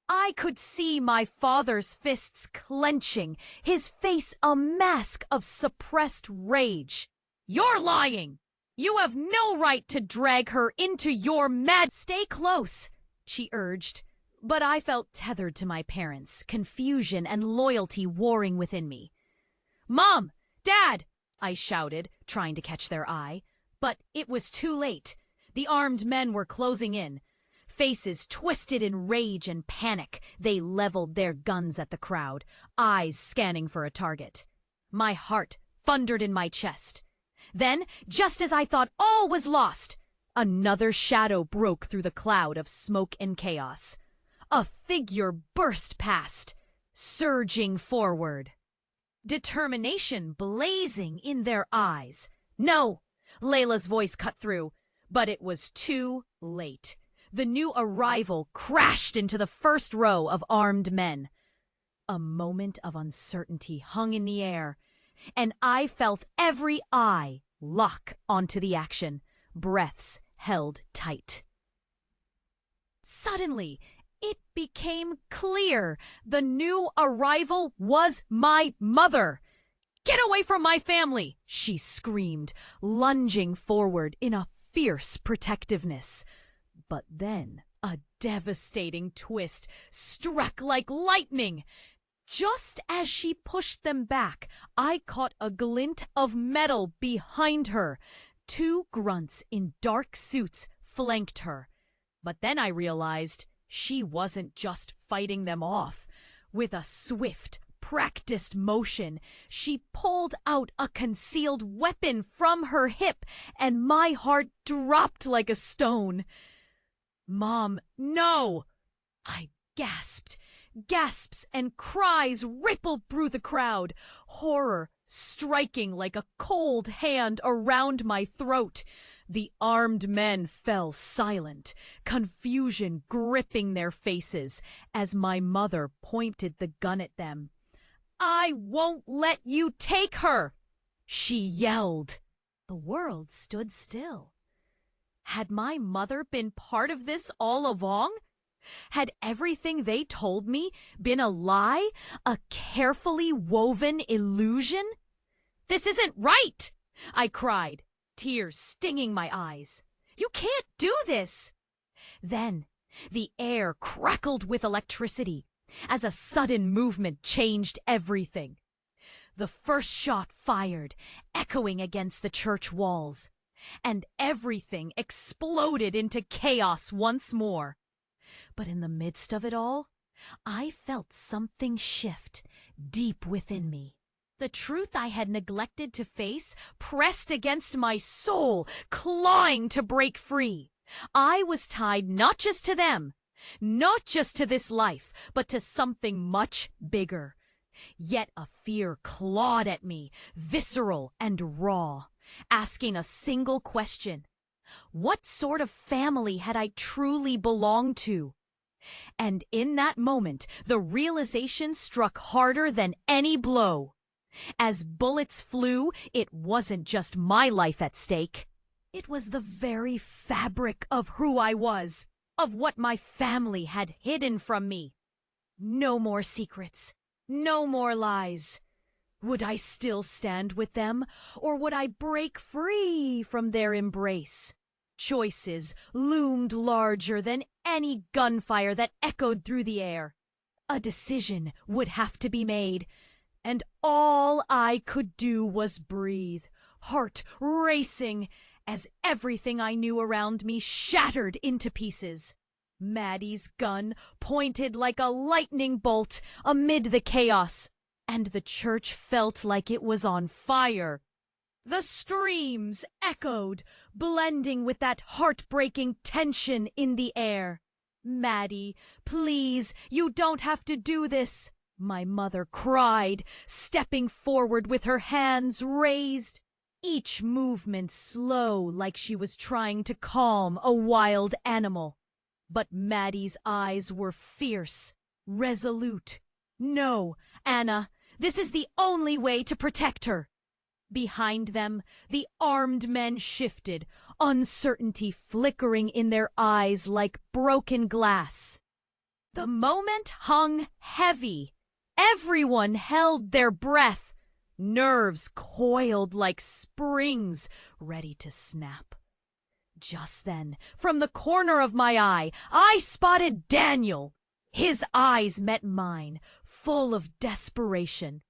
I could see my father's fists clenching, his face a mask of suppressed rage. "You're lying! You have no right to drag her into your mad—" "Stay close," she urged, but I felt tethered to my parents, confusion and loyalty warring within me. "Mom! Dad!" I shouted, trying to catch their eye. But it was too late. The armed men were closing in. Faces twisted in rage and panic, they leveled their guns at the crowd, eyes scanning for a target. My heart thundered in my chest. Then, just as I thought all was lost, another shadow broke through the cloud of smoke and chaos. A figure burst past, surging forward. Determination blazing in their eyes. "No!" Layla's voice cut through, but it was too late. The new arrival crashed into the first row of armed men. A moment of uncertainty hung in the air, and I felt every eye lock onto the action, breaths held tight. Suddenly, it became clear the new arrival was my mother. "Get away from my family!" she screamed, lunging forward in a fierce protectiveness. But then a devastating twist struck like lightning. Just as she pushed them back, I caught a glint of metal behind her. Two grunts in dark suits flanked her. But then I realized she wasn't just fighting them off. With a swift, practiced motion, she pulled out a concealed weapon from her hip, and my heart dropped like a stone. "Mom, no!" I gasped. Gasps and cries rippled through the crowd, horror striking like a cold hand around my throat. The armed men fell silent, confusion gripping their faces as my mother pointed the gun at them. "I won't let you take her!" she yelled. The world stood still. Had my mother been part of this all along? Had everything they told me been a lie, a carefully woven illusion? "This isn't right!" I cried, tears stinging my eyes. "You can't do this!" Then the air crackled with electricity as a sudden movement changed everything. The first shot fired, echoing against the church walls, and everything exploded into chaos once more. But in the midst of it all, I felt something shift deep within me. The truth I had neglected to face pressed against my soul, clawing to break free. I was tied not just to them, not just to this life, but to something much bigger. Yet a fear clawed at me, visceral and raw, asking a single question. What sort of family had I truly belonged to? And in that moment, the realization struck harder than any blow. As bullets flew, it wasn't just my life at stake. It was the very fabric of who I was, of what my family had hidden from me. No more secrets, no more lies. Would I still stand with them, or would I break free from their embrace? Choices loomed larger than any gunfire that echoed through the air. A decision would have to be made, and all I could do was breathe, heart racing, as everything I knew around me shattered into pieces. Maddie's gun pointed like a lightning bolt amid the chaos, and the church felt like it was on fire. The screams echoed, blending with that heartbreaking tension in the air. "Maddie, please, you don't have to do this," my mother cried, stepping forward with her hands raised. each movement slow like she was trying to calm a wild animal. But Maddie's eyes were fierce, resolute. No, Anna, this is the only way to protect her. Behind them, the armed men shifted, uncertainty flickering in their eyes like broken glass. The moment hung heavy. Everyone held their breath. Nerves coiled like springs, ready to snap. Just then, from the corner of my eye, I spotted Daniel. His eyes met mine, full of desperation.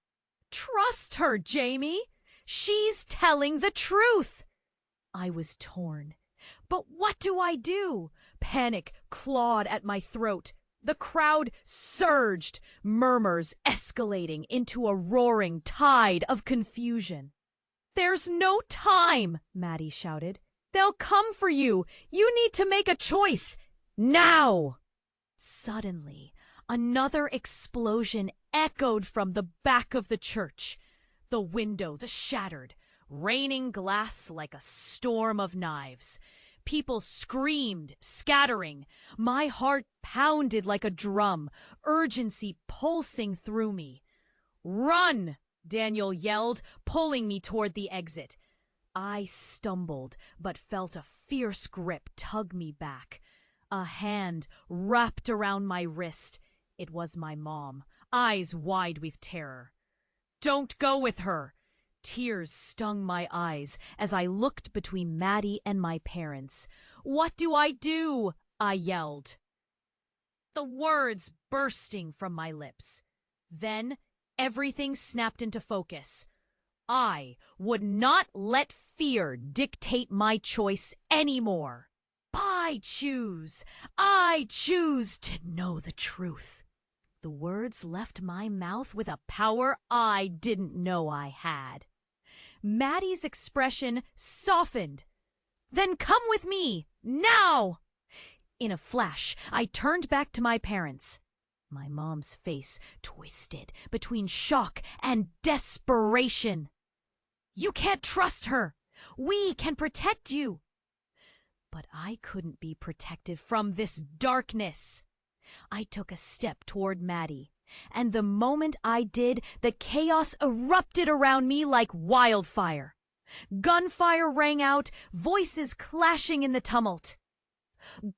"Trust her, Jamie. She's telling the truth." I was torn. But what do I do? Panic clawed at my throat. The crowd surged, murmurs escalating into a roaring tide of confusion. "There's no time," Maddie shouted. "They'll come for you. You need to make a choice. Now!" Suddenly, another explosion echoed from the back of the church. The windows shattered, raining glass like a storm of knives. People screamed, scattering. My heart pounded like a drum, urgency pulsing through me. "Run!" Daniel yelled, pulling me toward the exit. I stumbled, but felt a fierce grip tug me back. A hand wrapped around my wrist. It was my mom, eyes wide with terror. "Don't go with her." Tears stung my eyes as I looked between Maddie and my parents. "What do I do?" I yelled, the words bursting from my lips. Then everything snapped into focus. I would not let fear dictate my choice anymore. I choose to know the truth. The words left my mouth with a power I didn't know I had. Maddie's expression softened. "Then come with me, now!" In a flash, I turned back to my parents. My mom's face twisted between shock and desperation. "You can't trust her. We can protect you." But I couldn't be protected from this darkness. I took a step toward Maddie, and the moment I did, the chaos erupted around me like wildfire. Gunfire rang out, voices clashing in the tumult.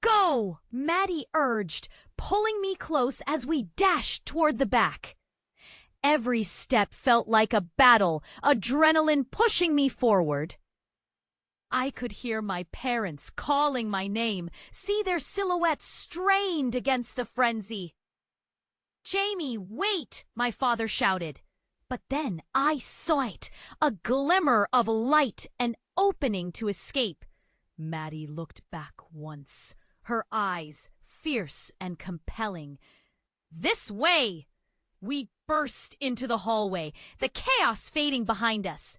"Go!" Maddie urged, pulling me close as we dashed toward the back. Every step felt like a battle, adrenaline pushing me forward. I could hear my parents calling my name, see their silhouettes strained against the frenzy. "Jamie, wait!" my father shouted. But then I saw it, a glimmer of light, an opening to escape. Maddie looked back once, her eyes fierce and compelling. "This way!" We burst into the hallway, the chaos fading behind us.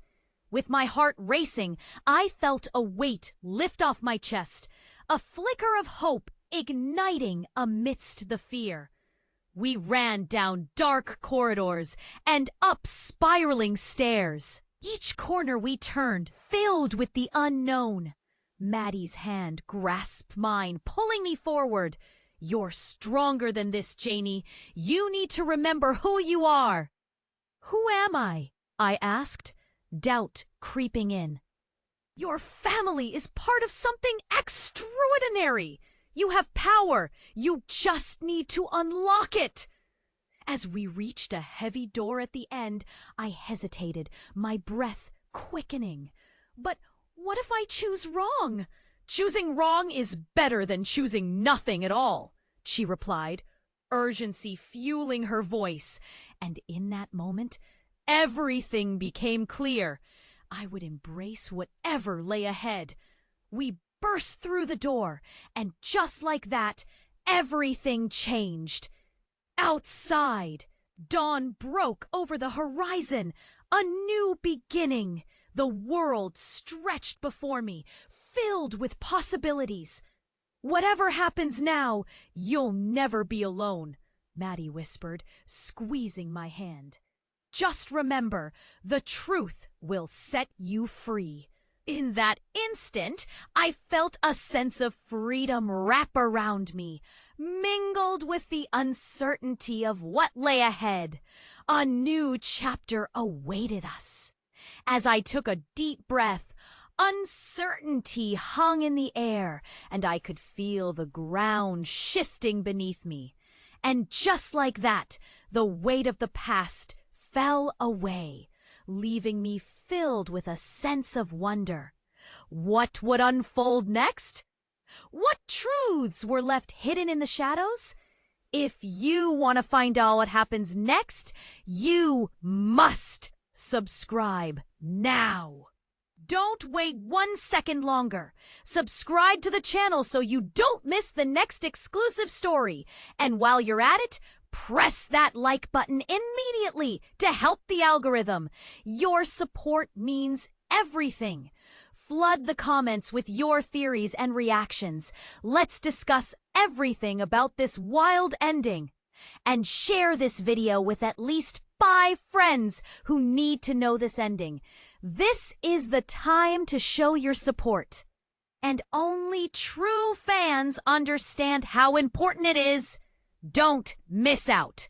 With my heart racing, I felt a weight lift off my chest, a flicker of hope igniting amidst the fear. We ran down dark corridors and up spiraling stairs. Each corner we turned filled with the unknown. Maddie's hand grasped mine, pulling me forward. "You're stronger than this, Janie. You need to remember who you are." "Who am I?" I asked, doubt creeping in. "Your family is part of something extraordinary. You have power. You just need to unlock it." As we reached a heavy door at the end, I hesitated, my breath quickening. "But what if I choose wrong?" "Choosing wrong is better than choosing nothing at all," she replied, urgency fueling her voice. And in that moment, everything became clear. I would embrace whatever lay ahead. We burst through the door, and just like that, everything changed. Outside, dawn broke over the horizon, a new beginning. The world stretched before me, filled with possibilities. "Whatever happens now, you'll never be alone," Maddie whispered, squeezing my hand. Just remember, the truth will set you free. In that instant, I felt a sense of freedom wrap around me, mingled with the uncertainty of what lay ahead. A new chapter awaited us. As I took a deep breath, uncertainty hung in the air, and I could feel the ground shifting beneath me. And just like that, the weight of the past fell away, leaving me filled with a sense of wonder. What would unfold next? What truths were left hidden in the shadows? If you want to find out what happens next, you must subscribe now. Don't wait 1 second longer. Subscribe to the channel so you don't miss the next exclusive story. And while you're at it, press that like button immediately to help the algorithm. Your support means everything. Flood the comments with your theories and reactions. Let's discuss everything about this wild ending. And share this video with at least 5 friends who need to know this ending. This is the time to show your support. And only true fans understand how important it is. Don't miss out.